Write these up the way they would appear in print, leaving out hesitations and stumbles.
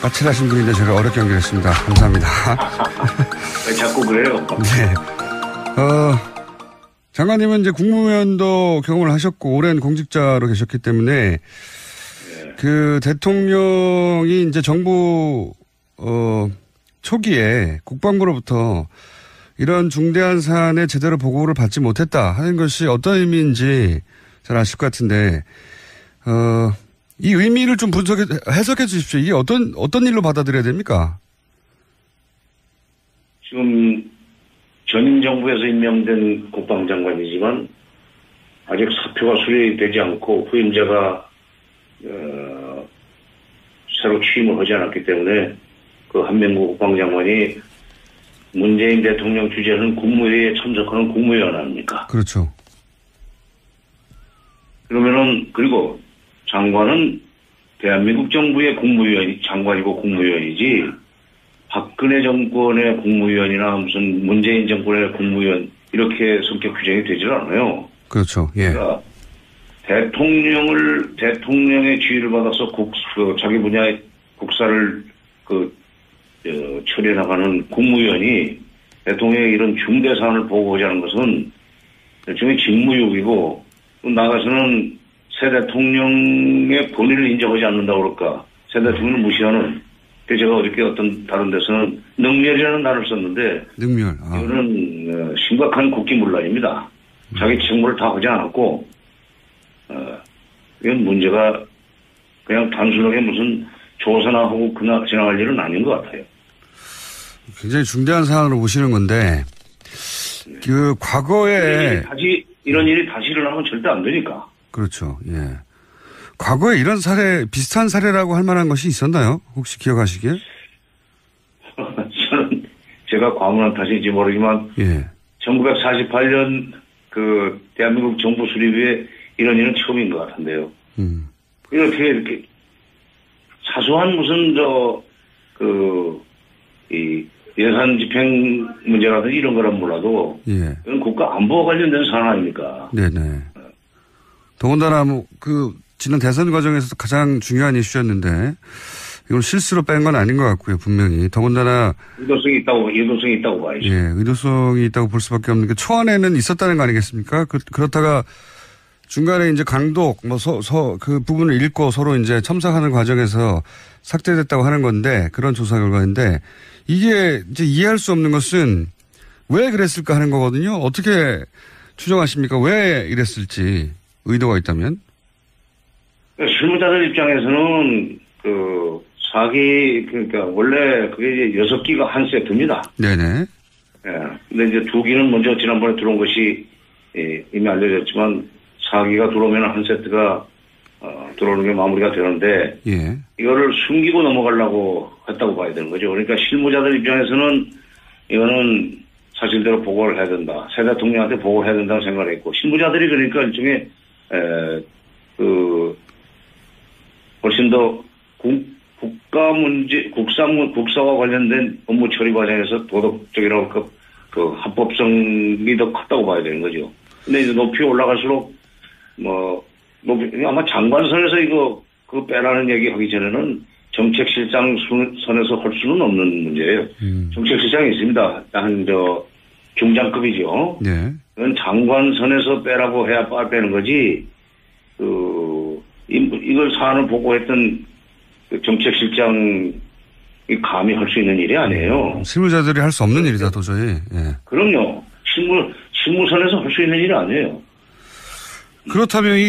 까칠하신 분인데 제가 어렵게 연결했습니다. 감사합니다. 왜 자꾸 그래요? 네. 장관님은 이제 국무위원도 경험을 하셨고 오랜 공직자로 계셨기 때문에 그 대통령이 이제 정부 초기에 국방부로부터 이런 중대한 사안에 제대로 보고를 받지 못했다 하는 것이 어떤 의미인지 잘 아실 것 같은데 이 의미를 좀 해석해 주십시오. 이게 어떤 일로 받아들여야 됩니까? 지금 전임 정부에서 임명된 국방장관이지만 아직 사표가 수리되지 않고 후임자가 새로 취임을 하지 않았기 때문에 그 한명구 국방장관이 문재인 대통령 주재하는 국무회의에 참석하는 국무위원 아닙니까? 그렇죠. 그러면은 그리고 장관은 대한민국 정부의 장관이고 국무위원이지 박근혜 정권의 국무위원이나 무슨 문재인 정권의 국무위원 이렇게 성격 규정이 되질 않아요. 그렇죠. 예. 그러니까 대통령의 지휘를 받아서 자기 분야의 국사를 처리해 나가는 국무위원이 대통령의 이런 중대 사안을 보고하자는 것은 일종의 직무유기고 나가서는 새 대통령의 본인을 인정하지 않는다고 그럴까? 새 대통령을 무시하는. 제가 어저께 어떤 다른 데서는 능멸이라는 단어를 썼는데 능멸. 이거는 심각한 국기문란입니다. 자기 직무를 다 하지 않았고 이건 문제가 그냥 단순하게 무슨 조사나 하고 지나갈 일은 아닌 것 같아요. 굉장히 중대한 사안으로 보시는 건데 그 과거에 이런 일이 다시 일어나면 절대 안 되니까. 그렇죠. 예. 과거에 이런 사례, 비슷한 사례라고 할 만한 것이 있었나요? 혹시 기억하시기에? 저는 제가 과문한 탓인지 모르지만, 예. 1948년 대한민국 정부 수립에 이런 일은 처음인 것 같은데요. 이렇게 사소한 무슨 예산 집행 문제라든지 이런 거란 몰라도, 예. 이건 국가 안보와 관련된 사안 아닙니까? 네네. 더군다나 지난 대선 과정에서 가장 중요한 이슈였는데 이건 실수로 뺀 건 아닌 것 같고요, 분명히. 더군다나 의도성이 있다고 봐야죠. 예, 의도성이 있다고 볼 수밖에 없는 게 초안에는 있었다는 거 아니겠습니까? 그렇다가 중간에 이제 강독 그 부분을 읽고 서로 이제 첨삭하는 과정에서 삭제됐다고 하는 건데 그런 조사 결과인데 이게 이제 이해할 수 없는 것은 왜 그랬을까 하는 거거든요. 어떻게 추정하십니까? 왜 이랬을지 의도가 있다면? 실무자들 입장에서는 그러니까 원래 그게 이제 6기가 한 세트입니다. 네네. 예. 근데 이제 2기는 먼저 지난번에 들어온 것이 이미 알려졌지만 4기가 들어오면 한 세트가 들어오는 게 마무리가 되는데 예. 이거를 숨기고 넘어가려고 했다고 봐야 되는 거죠. 그러니까 실무자들 입장에서는 이거는 사실대로 보고를 해야 된다. 새 대통령한테 보고를 해야 된다고 생각을 했고 실무자들이 그러니까 일종의 훨씬 더 국가 문제, 국사와 관련된 업무 처리 과정에서 도덕적이라고 합법성이 더 컸다고 봐야 되는 거죠. 근데 이제 높이 올라갈수록 아마 장관선에서 그거 빼라는 얘기 하기 전에는 정책실장 선에서 할 수는 없는 문제예요. 정책실장이 있습니다. 중장급이죠. 네. 그건 장관선에서 빼라고 해야 빼는 거지. 이걸 사안을 보고했던 정책실장이 감히 할 수 있는 일이 아니에요. 실무자들이 할 수 없는 일이다, 도저히. 예. 그럼요. 실무선에서 할 수 있는 일이 아니에요. 그렇다면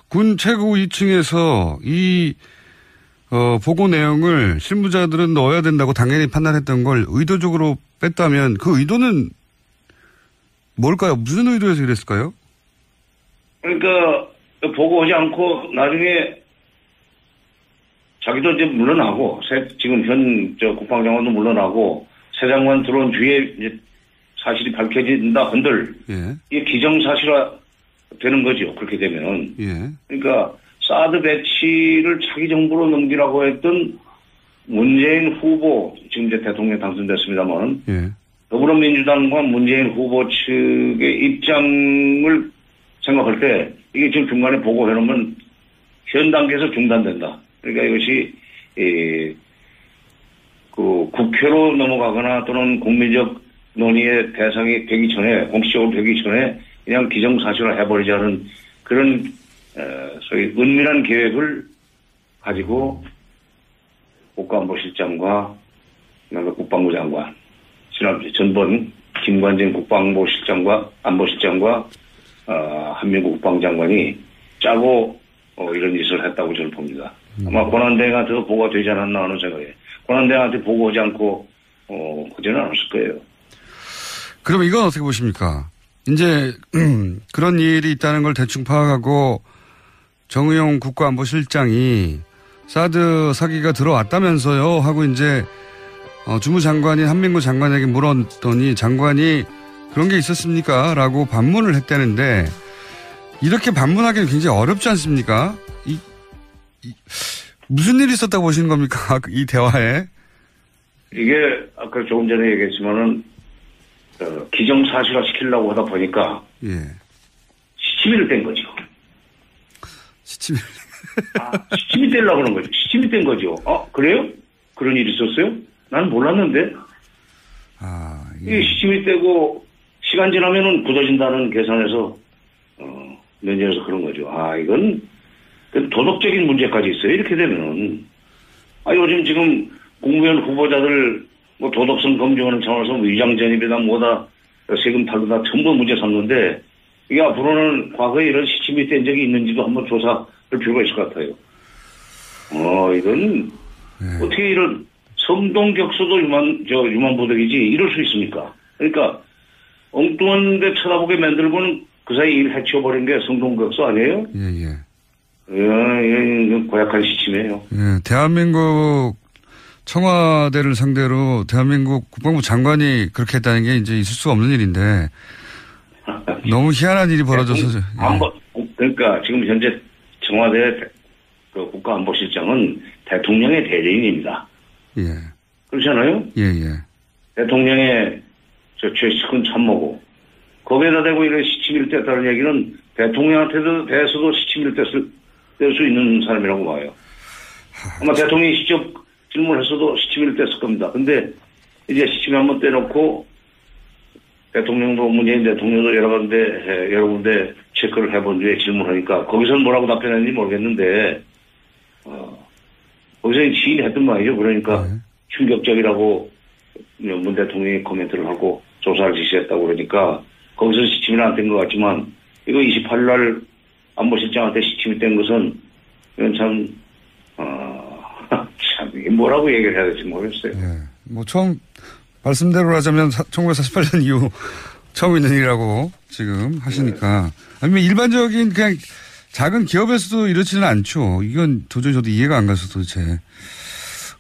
군 최고 2층에서 보고 내용을 실무자들은 넣어야 된다고 당연히 판단했던 걸 의도적으로 뺐다면 그 의도는 뭘까요? 무슨 의도에서 이랬을까요? 그러니까 보고하지 않고 나중에 자기도 이제 물러나고 지금 현 국방장관도 물러나고 새 장관 들어온 뒤에 이제 사실이 밝혀진다 한들 이게 기정사실화 되는 거죠. 그렇게 되면. 예. 그러니까 사드 배치를 차기 정부로 넘기라고 했던 문재인 후보 지금 이제 대통령 당선됐습니다만 더불어민주당과 문재인 후보 측의 입장을 생각할 때 이게 지금 중간에 보고해놓으면 현 단계에서 중단된다. 그러니까 이것이 그 국회로 넘어가거나 또는 국민적 논의의 대상이 되기 전에, 공식적으로 되기 전에 그냥 기정사실화 해버리자는 그런, 소위 은밀한 계획을 가지고 국가안보실장과 그다음에 국방부 장관, 전번 김관진 국방부실장과 안보실장과 한민국 국방장관이 짜고 이런 짓을 했다고 저는 봅니다. 아마 권한대행한테도 보고가 되지 않았나 하는 생각에 권한대행한테 보고하지 않고 그지는 않았을 거예요. 그럼 이건 어떻게 보십니까? 이제 그런 일이 있다는 걸 대충 파악하고 정의용 국가안보실장이 사드 사기가 들어왔다면서요 하고 이제 주무장관인 한민구 장관에게 물었더니 장관이 그런 게 있었습니까? 라고 반문을 했다는데 이렇게 반문하기는 굉장히 어렵지 않습니까? 무슨 일이 있었다고 보시는 겁니까? 이 대화에? 이게 아까 조금 전에 얘기했지만은 기정사실화 시키려고 하다 보니까 예. 시치미를 뗀 거죠. 시치미. 시치미 떼려고 하는 거죠. 시치미 뗀 거죠. 그래요? 그런 일이 있었어요? 난 몰랐는데. 예. 이 시치미 떼고 시간 지나면은 굳어진다는 계산에서 면제해서 그런 거죠. 이건 도덕적인 문제까지 있어요. 이렇게 되면은 요즘 지금 국무위원 후보자들 뭐 도덕성 검증하는 차원에서 위장 전입이다 뭐다 세금 탈루다 전부 문제 삼는데 이게 앞으로는 과거에 이런 시침이 뗀 적이 있는지도 한번 조사할 필요가 있을 것 같아요. 이건 어떻게 이런 성동격수도 유만보덕이지 이럴 수 있습니까? 그러니까 엉뚱한 데 쳐다보게 만들고는 그 사이 일 해치워버린 게 성동격수 아니에요? 예. 고약한 시침이에요. 예, 대한민국 청와대를 상대로 대한민국 국방부 장관이 그렇게 했다는 게 이제 있을 수 없는 일인데 너무 희한한 일이 벌어져서. 그러니까 지금 현재 청와대 그 국가안보실장은 대통령의 대리인입니다. 예. 그렇잖아요? 예. 대통령의 최측근 참모고 거기에다 대고 이런 시치미를 뗐다는 얘기는 대통령한테도 대해서도 시치미를 뗄 수 있는 사람이라고 봐요. 아마 대통령이 직접 질문했어도 시치미를 뗐을 겁니다. 근데 이제 시치미 한번 떼놓고 대통령도 문재인 대통령도 여러 군데 체크를 해본 뒤에 질문하니까 거기서는 뭐라고 답변했는지 모르겠는데 거기서 시인했던 말이죠. 그러니까 충격적이라고 문 대통령이 코멘트를 하고 조사를 지시했다고 그러니까 거기서 시침이 안 된 것 같지만 이거 28일 날 안보실장한테 시침이 된 것은 이건 참 이게 뭐라고 얘기를 해야 될지 모르겠어요. 뭐 처음 말씀대로 하자면 1948년 이후 처음 있는 일이라고 지금 하시니까 아니면 일반적인 그냥 작은 기업에서도 이렇지는 않죠. 이건 도저히 저도 이해가 안 가서 도대체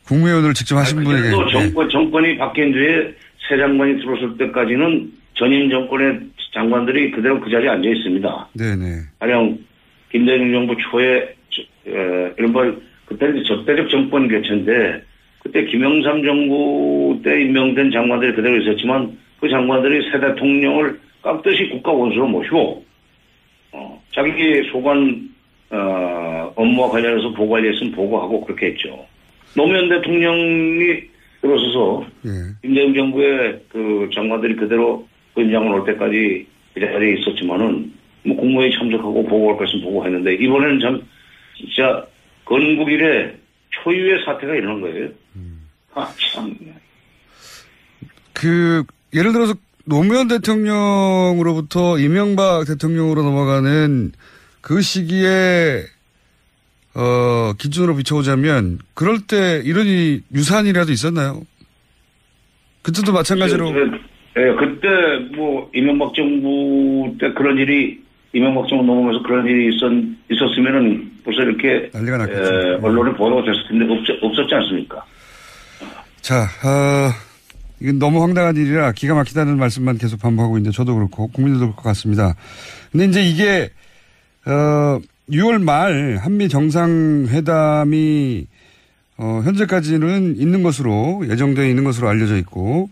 국무위원을 직접 하신 분에게. 정권이 바뀐 뒤에 새 장관이 들어설 때까지는 전임 정권의 장관들이 그대로 그 자리에 앉아 있습니다. 네네. 가령 김대중 정부 초에 이른바 그때 적대적 정권 교체인데 그때 김영삼 정부 때 임명된 장관들이 그대로 있었지만 그 장관들이 새 대통령을 깍듯이 국가 원수로 모시고 자기 소관 업무와 관련해서 보고할 일 있으면 보고하고 그렇게 했죠. 노무현 대통령이 들어서서 김대중 정부의 그 장관들이 그대로 그 임장을 올 때까지 그 자리에 있었지만은 뭐 국무회의 참석하고 보고할 것 있으면 보고했는데 이번에는 참 진짜 건국 이래 초유의 사태가 일어난 거예요. 참. 예를 들어서 노무현 대통령으로부터 이명박 대통령으로 넘어가는 그 시기에 기준으로 비춰보자면 그럴 때 이런 유사한 일이라도 있었나요? 그때도 마찬가지로. 그때 뭐 이명박 정부 때 그런 일이 이명박 정부 넘어가면서 그런 일이 있었으면은 벌써 이렇게 난리가 났겠죠. 언론에 보도가 됐을 텐데 없었지 않습니까? 자, 이건 너무 황당한 일이라 기가 막히다는 말씀만 계속 반복하고 있는데 저도 그렇고 국민들도 그럴 것 같습니다. 근데 이제 이게 6월 말 한미 정상회담이 현재까지는 있는 것으로 예정되어 있는 것으로 알려져 있고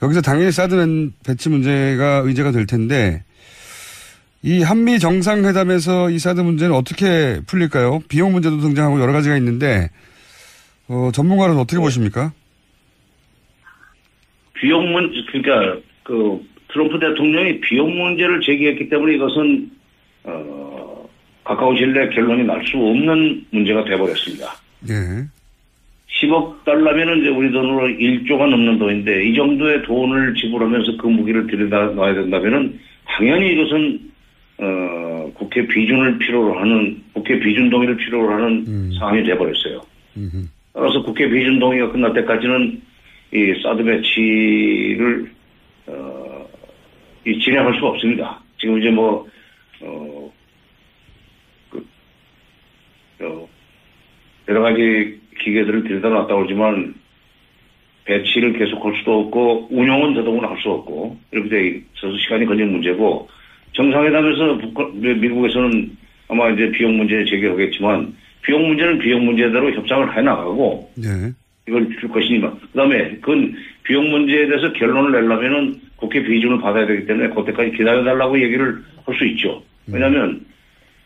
여기서 당연히 사드 배치 문제가 의제가 될 텐데 이 한미 정상회담에서 이 사드 문제는 어떻게 풀릴까요? 비용 문제도 등장하고 여러 가지가 있는데 전문가는 어떻게 보십니까? 비용 문제, 그러니까 트럼프 대통령이 비용 문제를 제기했기 때문에 이것은 가까운 시일 내에 결론이 날 수 없는 문제가 돼버렸습니다. 예. 10억 달러면은 이제 우리 돈으로 1조가 넘는 돈인데 이 정도의 돈을 지불하면서 그 무기를 들여놔야 된다면은 당연히 이것은 국회 비준을 필요로 하는 국회 비준 동의를 필요로 하는 사안이 돼버렸어요. 따라서 국회 비준 동의가 끝날 때까지는 이 사드 배치를 진행할 수가 없습니다. 지금 이제 여러 가지 기계들을 들여다놨다고 그러지만 배치를 계속할 수도 없고 운영은 더더구나 할 수 없고 이렇게 돼 있어서 시간이 걸리는 문제고 정상회담에서 미국에서는 아마 이제 비용 문제 제기하겠지만 비용 문제는 비용 문제대로 협상을 해나가고 네. 이걸 줄 것이니만 그다음에 그건 비용 문제에 대해서 결론을 내려면은 국회 비준을 받아야 되기 때문에 그때까지 기다려달라고 얘기를 할 수 있죠. 왜냐하면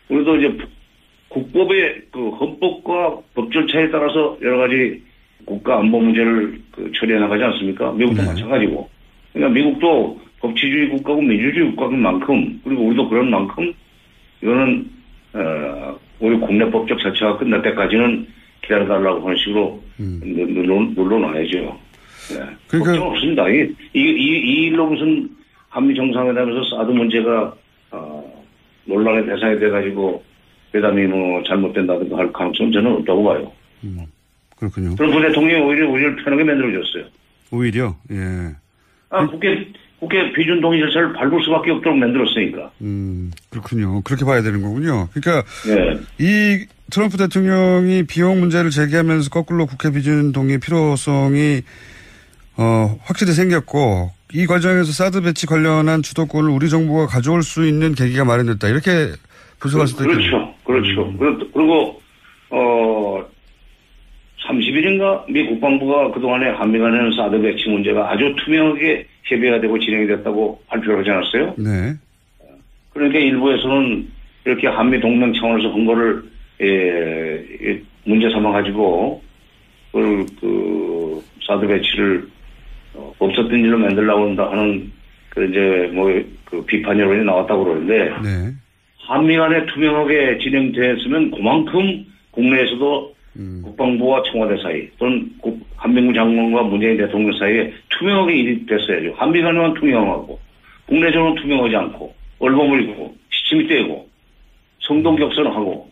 우리도 이제 국법의 헌법과 법 절차에 따라서 여러 가지 국가 안보 문제를 처리해 나가지 않습니까? 미국도 네. 마찬가지고. 그러니까 미국도 법치주의 국가고 민주주의 국가인 만큼 그리고 우리도 그런 만큼 이거는 우리 국내법적 절차가 끝날 때까지는 기다려달라고 하는 식으로 물러나야죠. 네. 그러니까 걱정 없습니다. 이 일로 무슨 한미 정상회담에서 사드 문제가 논란의 대상이 돼가지고 회담이 잘못된다든가 할 가능성은 저는 없다고 봐요. 그렇군요. 트럼프 대통령이 오히려 우리를 편하게 만들어줬어요. 오히려? 예. 국회 비준 동의 절차를 밟을 수밖에 없도록 만들었으니까. 그렇군요. 그렇게 봐야 되는 거군요. 그러니까 네. 이 트럼프 대통령이 비용 문제를 제기하면서 거꾸로 국회 비준 동의 필요성이 확실히 생겼고 이 과정에서 사드 배치 관련한 주도권을 우리 정부가 가져올 수 있는 계기가 마련됐다. 이렇게 분석할 수도 있겠네요. 그렇죠. 그리고 30일인가 미 국방부가 그동안에 한미 간의 사드 배치 문제가 아주 투명하게 협의가 되고 진행이 됐다고 발표를 하지 않았어요? 네. 그러니까 일부에서는 이렇게 한미 동맹 차원에서 한 거를 문제 삼아 가지고 사드 배치를 없었던 일로 만들려고 한다 하는 비판 여론이 나왔다고 그러는데 네. 한미 간에 투명하게 진행됐으면 그만큼 국내에서도 국방부와 청와대 사이 또는 한민구 장관과 문재인 대통령 사이에 투명하게 일이 됐어야죠. 한미 간에만 투명하고 국내적으로 투명하지 않고 얼버무리고 시침이 떼고 성동격선하고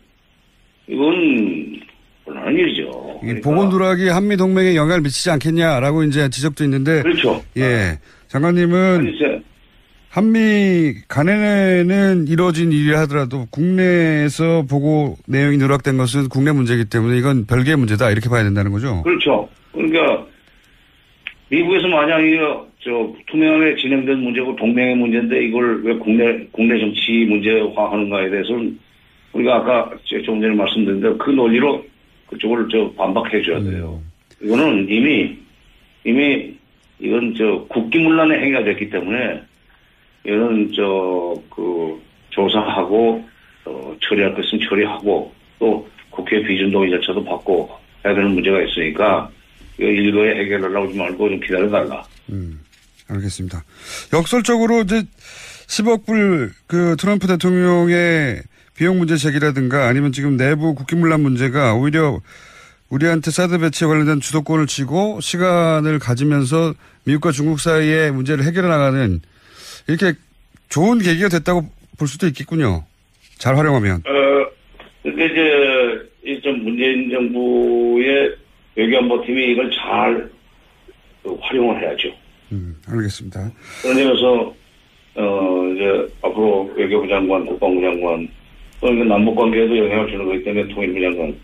이건 곤란한 일이죠. 그러니까. 보건 누락이 한미 동맹에 영향을 미치지 않겠냐라고 이제 지적도 있는데. 그렇죠. 예, 장관님은 한미 간에는 이루어진 일이라 하더라도 국내에서 보고 내용이 누락된 것은 국내 문제이기 때문에 이건 별개의 문제다 이렇게 봐야 된다는 거죠. 그렇죠. 그러니까 미국에서 만약 투명하게 진행된 문제고 동맹의 문제인데 이걸 왜 국내 정치 문제화하는가에 대해서는 우리가 아까 조금 전에 말씀드린 대로 그 논리로 그쪽을 반박해 줘야 돼요. 이거는 이미 이건 국기문란의 행위가 됐기 때문에 이거는 조사하고 처리할 것은 처리하고 또 국회 비준 동의 절차도 받고 해야 되는 문제가 있으니까 이거 일거에 해결하려고 하지 말고 좀 기다려달라. 알겠습니다. 역설적으로 이제 10억 불 트럼프 대통령의 비용 문제 제기라든가 아니면 지금 내부 국기문란 문제가 오히려 우리한테 사드 배치에 관련된 주도권을 쥐고 시간을 가지면서 미국과 중국 사이의 문제를 해결해 나가는 이렇게 좋은 계기가 됐다고 볼 수도 있겠군요. 잘 활용하면. 근데 이제 문재인 정부의 외교안보팀이 이걸 잘 활용을 해야죠. 알겠습니다. 그런 점에서 이제 앞으로 외교부 장관, 국방부 장관 또 남북 관계에도 영향을 주는 거기 때문에 통일부 장관,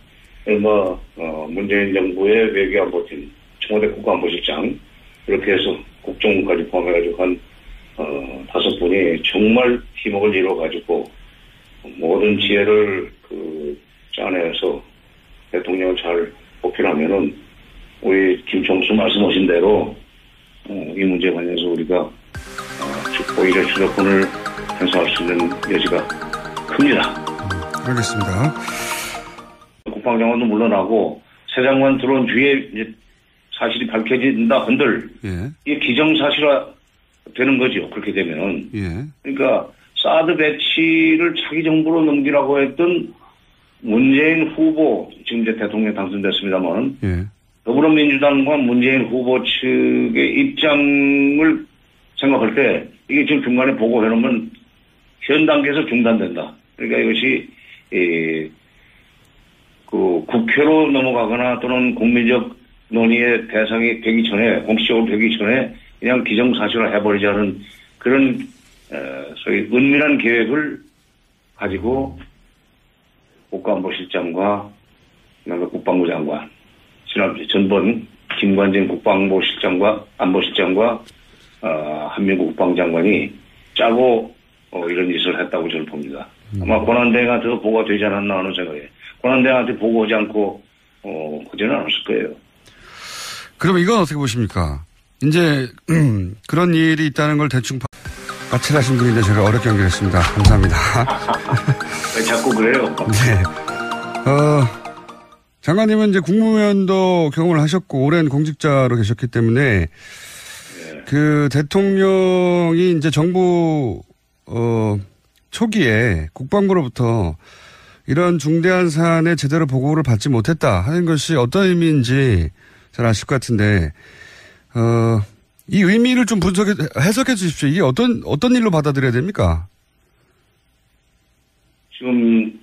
문재인 정부의 외교안보팀, 청와대 국가안보실장 이렇게 해서 국정원까지 포함해가지고 한 5분이 정말 팀워크를 이루어가지고 모든 지혜를 짜내서 대통령을 잘 보필하면은 우리 김총수 말씀하신 대로 이 문제에 관해서 우리가 오히려 주도권을 행사할 수 있는 여지가 큽니다. 알겠습니다. 국방장관도 물러나고 새 장관 들어온 뒤에 이제 사실이 밝혀진다 한들 이게 기정사실화 되는 거죠. 그렇게 되면은. 그러니까 사드 배치를 차기 정부로 넘기라고 했던 문재인 후보, 지금 이제 대통령 당선됐습니다만 더불어민주당과 문재인 후보 측의 입장을 생각할 때 이게 지금 중간에 보고해놓으면 현 단계에서 중단된다. 그러니까 이것이 그 국회로 넘어가거나 또는 국민적 논의의 대상이 되기 전에, 공식적으로 되기 전에 그냥 기정사실화 해버리자는 그런 소위 은밀한 계획을 가지고 국가안보실장과 그다음에 국방부 장관, 전번 김관진 국방부실장과 안보실장과 한민구 국방장관이 짜고 이런 짓을 했다고 저는 봅니다. 아마 권한대행한테 보고가 되지 않았나 하는 생각에 권한대행한테 보고하지 않고 그지는 않았을 거예요. 그럼 이건 어떻게 보십니까? 이제 그런 일이 있다는 걸 대충 까칠하신 분인데 제가 어렵게 연결했습니다. 감사합니다. 왜 자꾸 그래요? 네. 장관님은 이제 국무위원도 경험을 하셨고 오랜 공직자로 계셨기 때문에 그 대통령이 이제 정부 초기에 국방부로부터 이런 중대한 사안에 제대로 보고를 받지 못했다 하는 것이 어떤 의미인지 잘 아실 것 같은데 이 의미를 좀 해석해 주십시오. 이게 어떤 일로 받아들여야 됩니까? 지금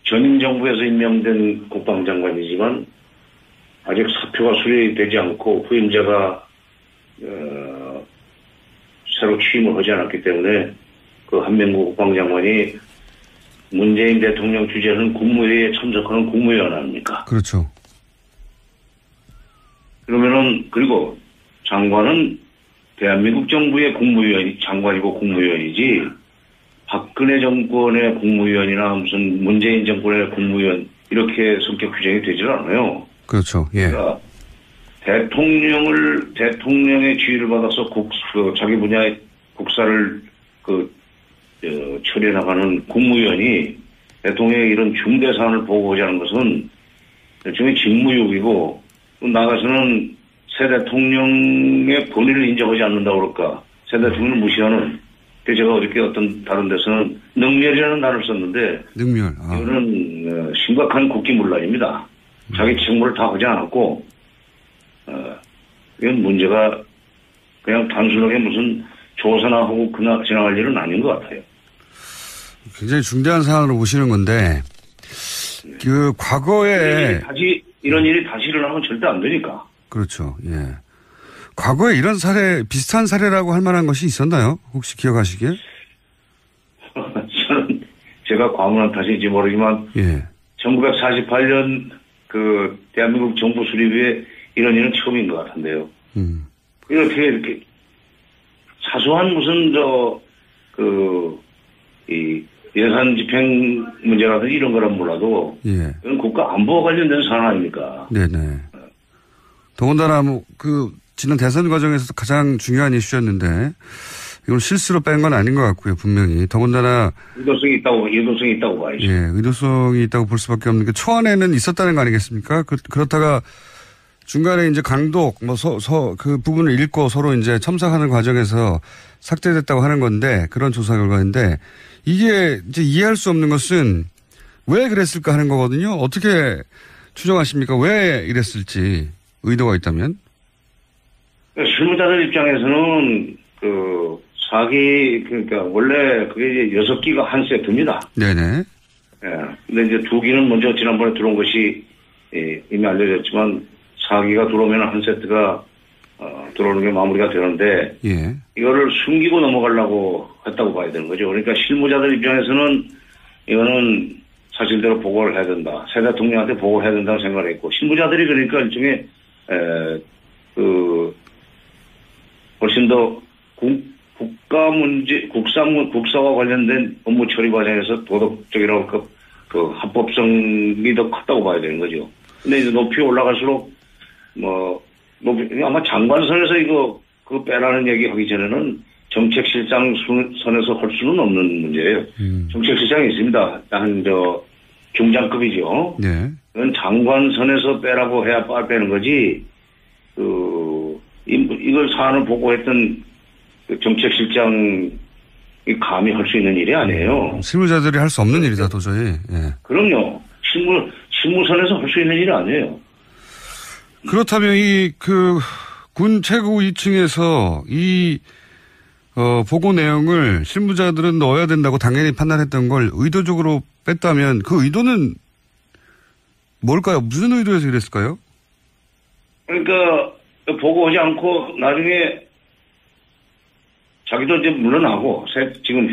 전임 정부에서 임명된 국방장관이지만 아직 사표가 수리되지 않고 후임자가 새로 취임을 하지 않았기 때문에 그 한명구 국방장관이 문재인 대통령 주재하는 국무회의에 참석하는 국무위원 아닙니까? 그렇죠. 그러면은 그리고 장관은 대한민국 정부의 장관이고 국무위원이지 박근혜 정권의 국무위원이나 무슨 문재인 정권의 국무위원 이렇게 성격 규정이 되질 않아요. 그렇죠. 예. 그러니까 대통령의 지휘를 받아서 자기 분야의 국사를 처리해 나가는 국무위원이 대통령의 이런 중대 사안을 보고하자는 것은 일종의 직무유기고 나가서는 새 대통령의 본의를 인정하지 않는다고 그럴까. 새 대통령을 무시하는. 제가 어저께 어떤 다른 데서는 능멸이라는 단어를 썼는데 능멸. 이거는 심각한 국기문란입니다. 자기 직무를 다 하지 않았고 이건 문제가 그냥 단순하게 무슨 조사나 하고 지나갈 일은 아닌 것 같아요. 굉장히 중대한 사안으로 보시는 건데 그 과거에 이런 일이 다시 일어나면 절대 안 되니까. 그렇죠. 예. 과거에 이런 사례, 비슷한 사례라고 할 만한 것이 있었나요? 혹시 기억하시기에? 저는 제가 과문한 탓인지 모르지만 1948년 그 대한민국 정부 수립에 이런 일은 처음인 것 같은데요. 이렇게 사소한 무슨 이 예산 집행 문제라든지 이런 거란 몰라도 이건 국가 안보와 관련된 사안 아닙니까? 네네. 더군다나 지난 대선 과정에서 가장 중요한 이슈였는데 이건 실수로 뺀 건 아닌 것 같고요, 분명히. 더군다나 의도성이 있다고 봐야죠. 예, 의도성이 있다고 볼 수밖에 없는 게 초안에는 있었다는 거 아니겠습니까? 그렇다가 중간에 이제 강독 그 부분을 읽고 서로 이제 첨삭하는 과정에서 삭제됐다고 하는 건데 그런 조사 결과인데 이게 이제 이해할 수 없는 것은 왜 그랬을까 하는 거거든요. 어떻게 추정하십니까? 왜 이랬을지 의도가 있다면? 실무자들 입장에서는 그러니까 원래 그게 이제 6기가 한 세트입니다. 네네. 예. 근데 이제 2기는 먼저 지난번에 들어온 것이 이미 알려졌지만 4기가 들어오면 한 세트가 들어오는 게 마무리가 되는데 이거를 숨기고 넘어가려고 했다고 봐야 되는 거죠. 그러니까 실무자들 입장에서는 이거는 사실대로 보고를 해야 된다. 새 대통령한테 보고를 해야 된다고 생각을 했고 실무자들이 그러니까 일종의 훨씬 더 국가 문제, 국사와 관련된 업무 처리 과정에서 도덕적이라고 합법성이 더 컸다고 봐야 되는 거죠. 근데 이제 높이 올라갈수록 아마 장관선에서 그거 빼라는 얘기 하기 전에는 정책실장 선에서 할 수는 없는 문제예요. 정책실장이 있습니다. 중장급이죠. 네. 그건 장관선에서 빼라고 해야 빼는 거지, 이걸 사안을 보고했던 정책실장이 감히 할 수 있는 일이 아니에요. 실무자들이 할 수 없는 일이다, 도저히. 예. 그럼요. 실무선에서 할 수 있는 일이 아니에요. 그렇다면 군 최고 2층에서 보고 내용을 실무자들은 넣어야 된다고 당연히 판단했던 걸 의도적으로 뺐다면 그 의도는 뭘까요? 무슨 의도에서 이랬을까요? 그러니까 보고하지 않고 나중에 자기도 이제 물러나고 지금